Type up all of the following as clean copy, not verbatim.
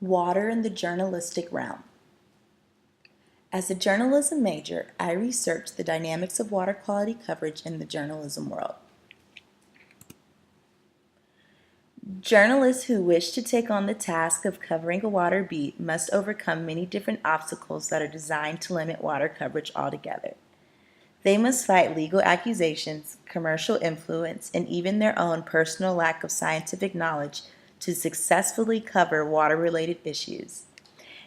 Water in the journalistic realm. As a journalism major, I researched the dynamics of water quality coverage in the journalism world. Journalists who wish to take on the task of covering a water beat must overcome many different obstacles that are designed to limit water coverage altogether. They must fight legal accusations, commercial influence, and even their own personal lack of scientific knowledge to successfully cover water-related issues.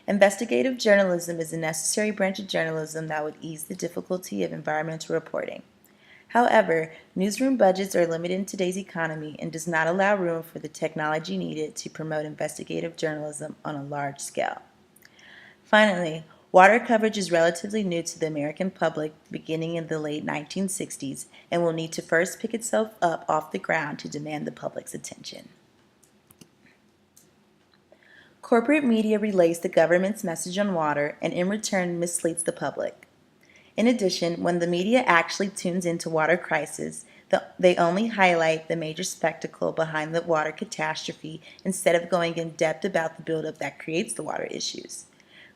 Investigative journalism is a necessary branch of journalism that would ease the difficulty of environmental reporting. However, newsroom budgets are limited in today's economy and does not allow room for the technology needed to promote investigative journalism on a large scale. Finally, water coverage is relatively new to the American public beginning in the late 1960s and will need to first pick itself up off the ground to demand the public's attention. Corporate media relays the government's message on water and in return misleads the public. In addition, when the media actually tunes into water crisis, they only highlight the major spectacle behind the water catastrophe instead of going in depth about the buildup that creates the water issues.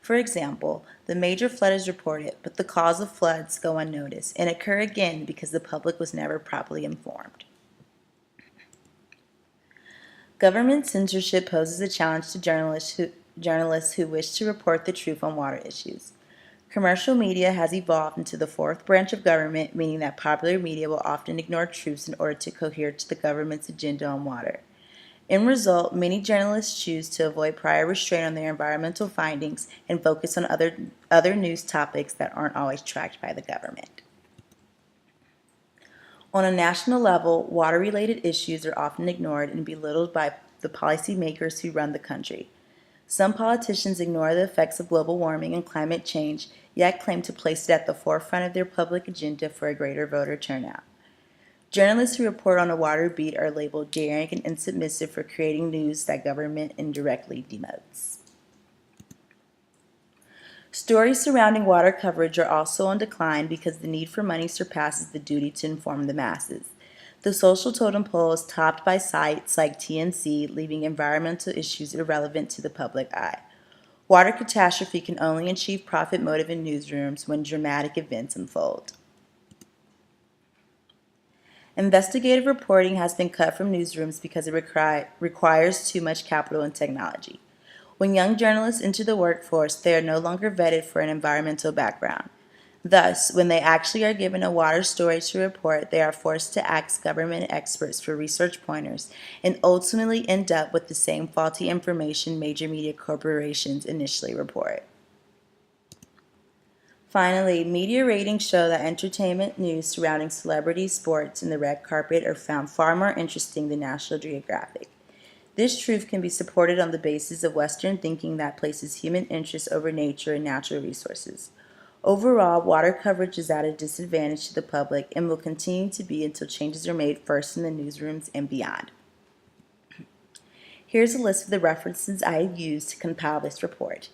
For example, the major flood is reported, but the cause of floods go unnoticed and occur again because the public was never properly informed. Government censorship poses a challenge to journalists who wish to report the truth on water issues. Commercial media has evolved into the fourth branch of government, meaning that popular media will often ignore truths in order to cohere to the government's agenda on water. In result, many journalists choose to avoid prior restraint on their environmental findings and focus on other news topics that aren't always tracked by the government. On a national level, water-related issues are often ignored and belittled by the policymakers who run the country. Some politicians ignore the effects of global warming and climate change, yet claim to place it at the forefront of their public agenda for a greater voter turnout. Journalists who report on a water beat are labeled daring and insubmissive for creating news that government indirectly demotes. Stories surrounding water coverage are also on decline because the need for money surpasses the duty to inform the masses. The social totem pole is topped by sites like TMC, leaving environmental issues irrelevant to the public eye. Water catastrophe can only achieve profit motive in newsrooms when dramatic events unfold. Investigative reporting has been cut from newsrooms because it requires too much capital and technology. When young journalists enter the workforce, they are no longer vetted for an environmental background. Thus, when they actually are given a water story to report, they are forced to ask government experts for research pointers and ultimately end up with the same faulty information major media corporations initially report. Finally, media ratings show that entertainment news surrounding celebrities, sports, and the red carpet are found far more interesting than National Geographic. This truth can be supported on the basis of Western thinking that places human interests over nature and natural resources. Overall, water coverage is at a disadvantage to the public and will continue to be until changes are made first in the newsrooms and beyond. Here's a list of the references I have used to compile this report.